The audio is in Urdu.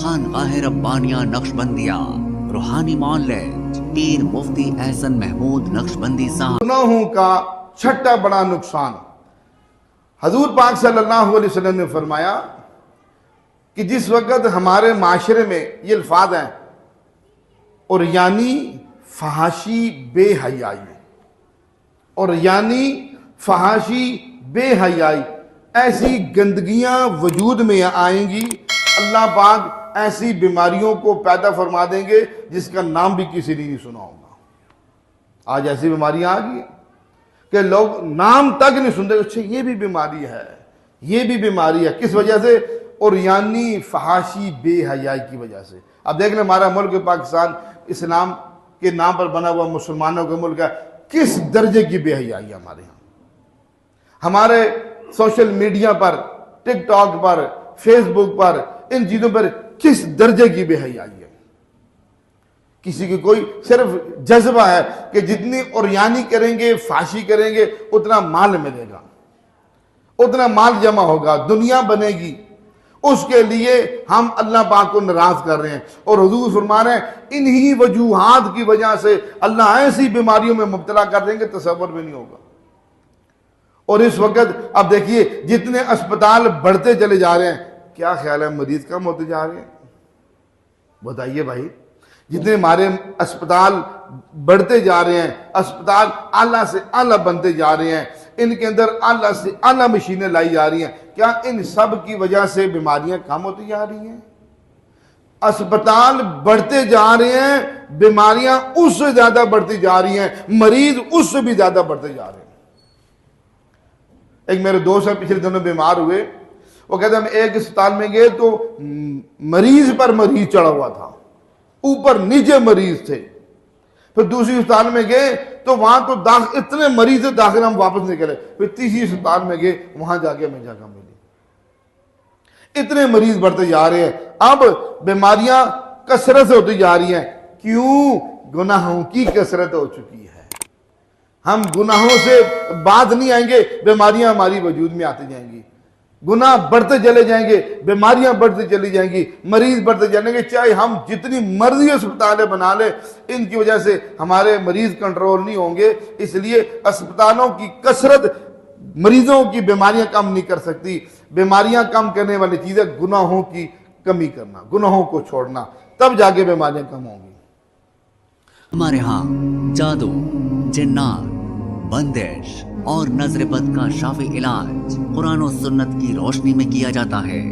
خانقاہ ربانیہ نقشبندیہ روحانی معالج پیر مفتی احسن محمود نقشبندی صاحب۔ گناہوں کا چھٹا بڑا نقصان، حضور پاک صلی اللہ علیہ وسلم نے فرمایا کہ جس وقت ہمارے معاشرے میں یہ الفاظ ہیں اور یعنی فحاشی بے حیائی، اور یعنی فحاشی بے حیائی، ایسی گندگیاں وجود میں آئیں گی، اللہ پاک ایسی بیماریوں کو پیدا فرما دیں گے جس کا نام بھی کسی نے نہیں سنا ہوگا۔ آج ایسی بیماریاں آ گئی کہ لوگ نام تک نہیں سنتے، اچھا یہ بھی بیماری ہے، یہ بھی بیماری ہے۔ کس وجہ سے؟ اور یعنی فحاشی بے حیائی کی وجہ سے۔ اب دیکھ لیں ہمارا ملک پاکستان اسلام کے نام پر بنا ہوا مسلمانوں کا ملک ہے، کس درجے کی بے حیائی ہے ہمارے یہاں۔ ہمارے سوشل میڈیا پر، ٹک ٹاک پر، فیس بک پر، ان چیزوں پر کس درجے کی بے حیائی ہے۔ کسی کی کوئی صرف جذبہ ہے کہ جتنی اوریانی کریں گے، فحاشی کریں گے، اتنا مال ملے گا، اتنا مال جمع ہوگا، دنیا بنے گی، اس کے لیے ہم اللہ پاک کو ناراض کر رہے ہیں۔ اور حضور فرما رہے ہیں انہی وجوہات کی وجہ سے اللہ ایسی بیماریوں میں مبتلا کر دیں گے تصور بھی نہیں ہوگا۔ اور اس وقت اب دیکھیے جتنے اسپتال بڑھتے چلے جا رہے ہیں، کیا خیال ہے مریض کم ہوتے جا رہے ہیں؟ بتائیے بھائی، جتنے ہمارے اسپتال بڑھتے جا رہے ہیں، اسپتال اعلیٰ سے اعلیٰ بنتے جا رہے ہیں، ان کے اندر اعلیٰ سے اعلیٰ مشینیں لائی جا رہی ہیں، کیا ان سب کی وجہ سے بیماریاں کم ہوتی جا رہی ہیں؟ اسپتال بڑھتے جا رہے ہیں، بیماریاں اس سے زیادہ بڑھتی جا رہی ہیں، مریض اس سے بھی زیادہ بڑھتے جا رہے ہیں۔ ایک میرے دوست ہیں پچھلے دنوں بیمار ہوئے، وہ کہتے ہیں ہم ایک اسپتال میں گئے تو مریض پر مریض چڑھا ہوا تھا، اوپر نیچے مریض تھے۔ پھر دوسری اسپتال میں گئے تو وہاں تو اتنے مریض داخل، ہم واپس نکلے۔ پھر تیسری اسپتال میں گئے، وہاں جا کے ہمیں جگہ ملی۔ اتنے مریض بڑھتے جا رہے ہیں، اب بیماریاں کثرت سے ہوتی جا رہی ہیں۔ کیوں؟ گناہوں کی کثرت ہو چکی ہے۔ ہم گناہوں سے بعد نہیں آئیں گے، بیماریاں ہماری وجود میں آتی جائیں گی۔ گناہ بڑھتے چلے جائیں گے، بیماریاں بڑھتے چلی جائیں گی، مریض بڑھتے چلیں گے، چاہے ہم جتنی مرضی اسپتالیں بنا لیں، ان کی وجہ سے ہمارے مریض کنٹرول نہیں ہوں گے۔ اس لیے اسپتالوں کی کثرت مریضوں کی بیماریاں کم نہیں کر سکتی۔ بیماریاں کم کرنے والی چیز ہے گناہوں کی کمی کرنا، گناہوں کو چھوڑنا، تب جا کے بیماریاں کم ہوں گی۔ ہمارے ہاں جادو، جنات، بندش اور نظر بد کا شافی علاج قرآن و سنت کی روشنی میں کیا جاتا ہے۔